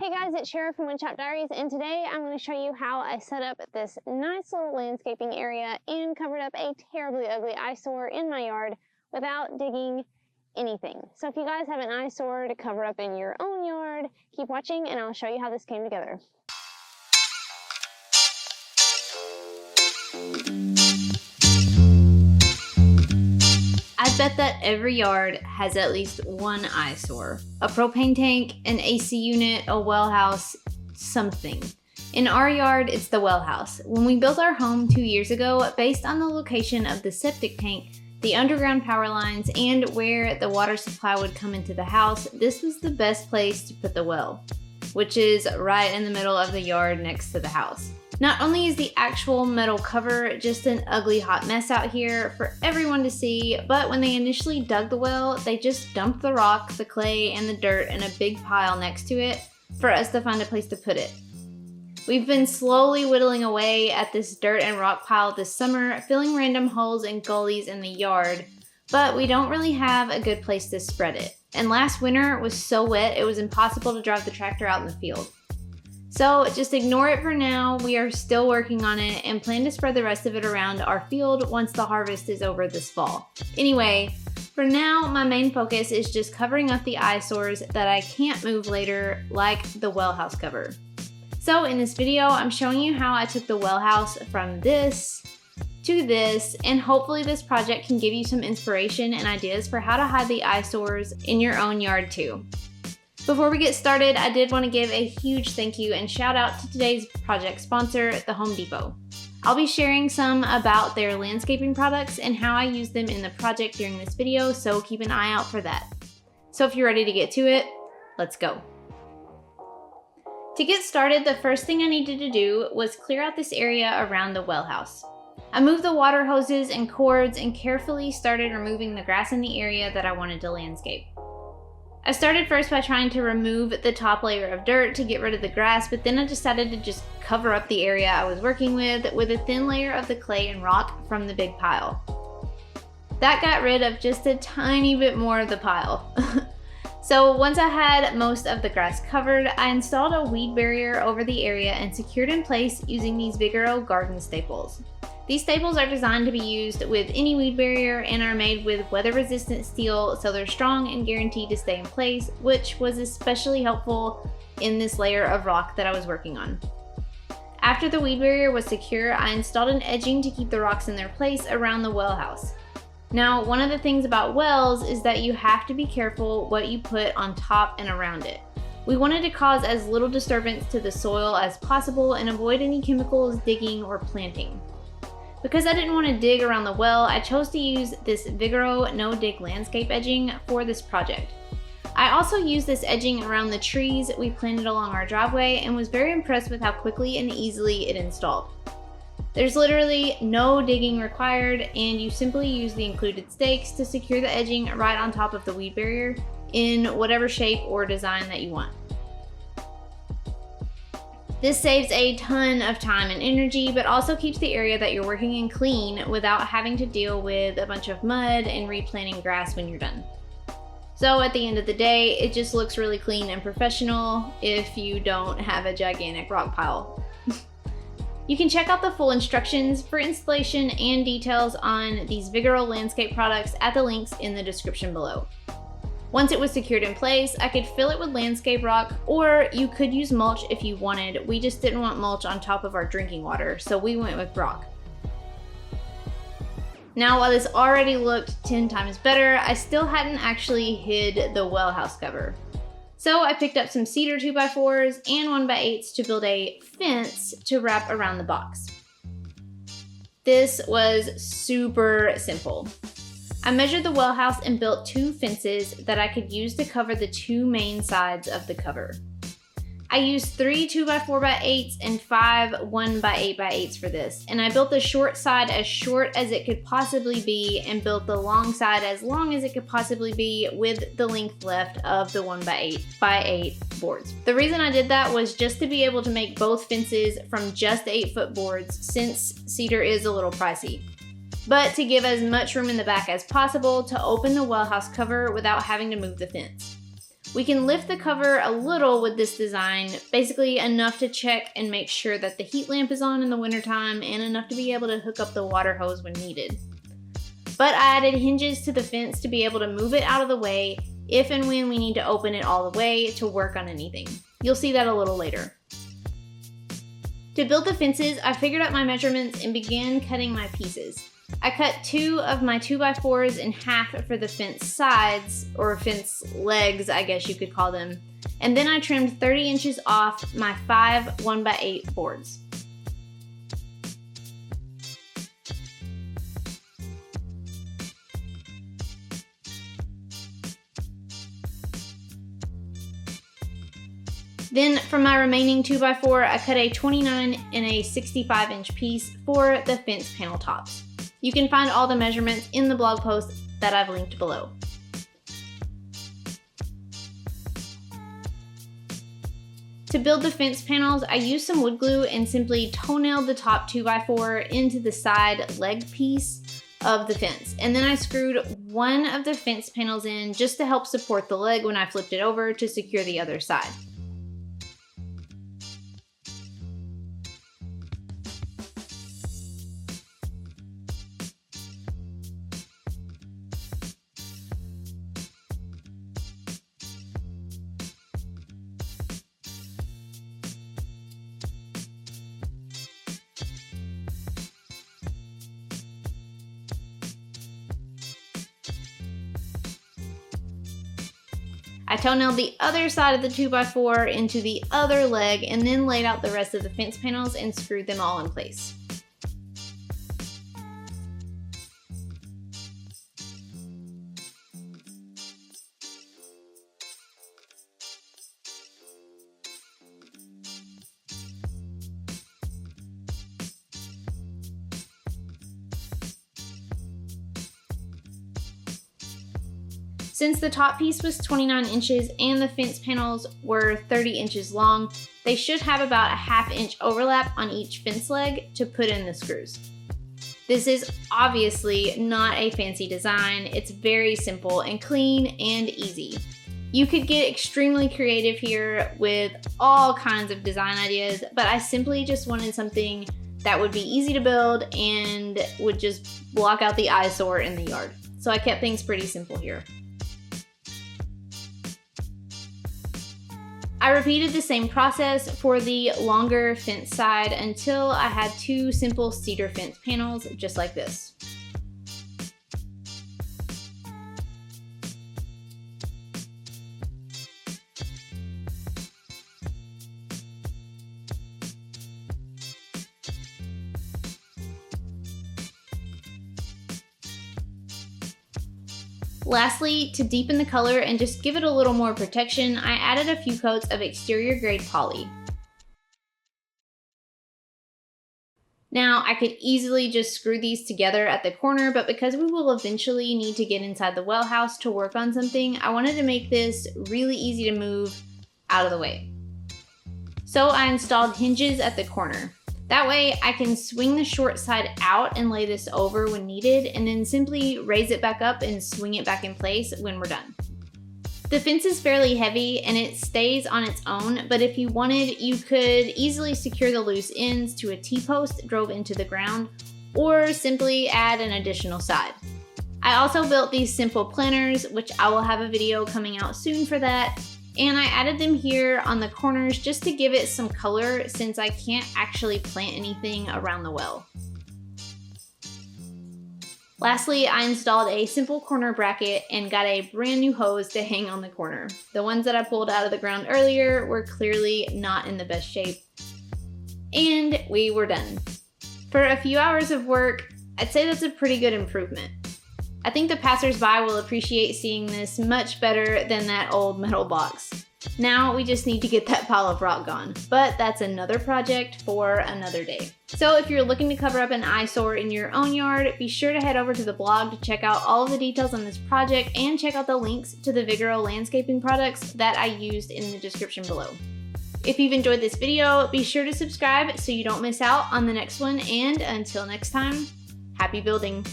Hey guys, it's Shara from Woodshop Diaries, and today I'm going to show you how I set up this nice little landscaping area and covered up a terribly ugly eyesore in my yard without digging anything. So if you guys have an eyesore to cover up in your own yard, keep watching and I'll show you how this came together. I bet that every yard has at least one eyesore. A propane tank, an AC unit, a well house, something. In our yard, it's the well house. When we built our home 2 years ago, based on the location of the septic tank, the underground power lines, and where the water supply would come into the house, this was the best place to put the well, which is right in the middle of the yard next to the house. Not only is the actual metal cover just an ugly hot mess out here for everyone to see, but when they initially dug the well, they just dumped the rock, the clay, and the dirt in a big pile next to it for us to find a place to put it. We've been slowly whittling away at this dirt and rock pile this summer, filling random holes and gullies in the yard, but we don't really have a good place to spread it. And last winter was so wet it was impossible to drive the tractor out in the field. So just ignore it for now. We are still working on it and plan to spread the rest of it around our field once the harvest is over this fall. Anyway, for now, my main focus is just covering up the eyesores that I can't move later, like the well house cover. So in this video, I'm showing you how I took the well house from this to this, and hopefully this project can give you some inspiration and ideas for how to hide the eyesores in your own yard too. Before we get started, I did want to give a huge thank you and shout out to today's project sponsor, the Home Depot. I'll be sharing some about their landscaping products and how I use them in the project during this video, so keep an eye out for that. So if you're ready to get to it, let's go. To get started, the first thing I needed to do was clear out this area around the well house. I moved the water hoses and cords and carefully started removing the grass in the area that I wanted to landscape. I started first by trying to remove the top layer of dirt to get rid of the grass, but then I decided to just cover up the area I was working with a thin layer of the clay and rock from the big pile. That got rid of just a tiny bit more of the pile. So once I had most of the grass covered, I installed a weed barrier over the area and secured in place using these Vigoro garden staples. These staples are designed to be used with any weed barrier and are made with weather-resistant steel, so they're strong and guaranteed to stay in place, which was especially helpful in this layer of rock that I was working on. After the weed barrier was secure, I installed an edging to keep the rocks in their place around the well house. Now, one of the things about wells is that you have to be careful what you put on top and around it. We wanted to cause as little disturbance to the soil as possible and avoid any chemicals, digging, or planting. Because I didn't want to dig around the well, I chose to use this Vigoro no-dig landscape edging for this project. I also used this edging around the trees we planted along our driveway and was very impressed with how quickly and easily it installed. There's literally no digging required, and you simply use the included stakes to secure the edging right on top of the weed barrier in whatever shape or design that you want. This saves a ton of time and energy, but also keeps the area that you're working in clean without having to deal with a bunch of mud and replanting grass when you're done. So at the end of the day, it just looks really clean and professional if you don't have a gigantic rock pile. You can check out the full instructions for installation and details on these Vigoro landscape products at the links in the description below. Once it was secured in place, I could fill it with landscape rock, or you could use mulch if you wanted. We just didn't want mulch on top of our drinking water, so we went with rock. Now, while this already looked 10 times better, I still hadn't actually hid the well house cover. So I picked up some cedar 2x4s and 1x8s to build a fence to wrap around the box. This was super simple. I measured the well house and built 2 fences that I could use to cover the 2 main sides of the cover. I used 3 2x4x8s and 5 1x8x8s for this, and I built the short side as short as it could possibly be and built the long side as long as it could possibly be with the length left of the 1x8x8 boards. The reason I did that was just to be able to make both fences from just 8-foot boards, since cedar is a little pricey, but to give as much room in the back as possible to open the well house cover without having to move the fence. We can lift the cover a little with this design, basically enough to check and make sure that the heat lamp is on in the wintertime and enough to be able to hook up the water hose when needed. But I added hinges to the fence to be able to move it out of the way if and when we need to open it all the way to work on anything. You'll see that a little later. To build the fences, I figured out my measurements and began cutting my pieces. I cut 2 of my 2x4s in half for the fence sides, or fence legs I guess you could call them, and then I trimmed 30 inches off my 5 1x8 boards. Then from my remaining 2x4, I cut a 29 and a 65 inch piece for the fence panel tops. You can find all the measurements in the blog post that I've linked below. To build the fence panels, I used some wood glue and simply toe-nailed the top 2x4 into the side leg piece of the fence. And then I screwed one of the fence panels in just to help support the leg when I flipped it over to secure the other side. I toe-nailed the other side of the 2x4 into the other leg and then laid out the rest of the fence panels and screwed them all in place. Since the top piece was 29 inches and the fence panels were 30 inches long, they should have about a ½ inch overlap on each fence leg to put in the screws. This is obviously not a fancy design. It's very simple and clean and easy. You could get extremely creative here with all kinds of design ideas, but I simply just wanted something that would be easy to build and would just block out the eyesore in the yard. So I kept things pretty simple here. I repeated the same process for the longer fence side until I had 2 simple cedar fence panels just like this. Lastly, to deepen the color and just give it a little more protection, I added a few coats of exterior grade poly. Now, I could easily just screw these together at the corner, but because we will eventually need to get inside the well house to work on something, I wanted to make this really easy to move out of the way. So I installed hinges at the corner. That way I can swing the short side out and lay this over when needed, and then simply raise it back up and swing it back in place when we're done. The fence is fairly heavy and it stays on its own, but if you wanted, you could easily secure the loose ends to a T-post drove into the ground, or simply add an additional side. I also built these simple planters, which I will have a video coming out soon for that, and I added them here on the corners just to give it some color since I can't actually plant anything around the well. Lastly, I installed a simple corner bracket and got a brand new hose to hang on the corner. The ones that I pulled out of the ground earlier were clearly not in the best shape. And we were done. For a few hours of work, I'd say that's a pretty good improvement. I think the passersby will appreciate seeing this much better than that old metal box. Now we just need to get that pile of rock gone, but that's another project for another day. So if you're looking to cover up an eyesore in your own yard, be sure to head over to the blog to check out all of the details on this project and check out the links to the Vigoro landscaping products that I used in the description below. If you've enjoyed this video, be sure to subscribe so you don't miss out on the next one, and until next time, happy building!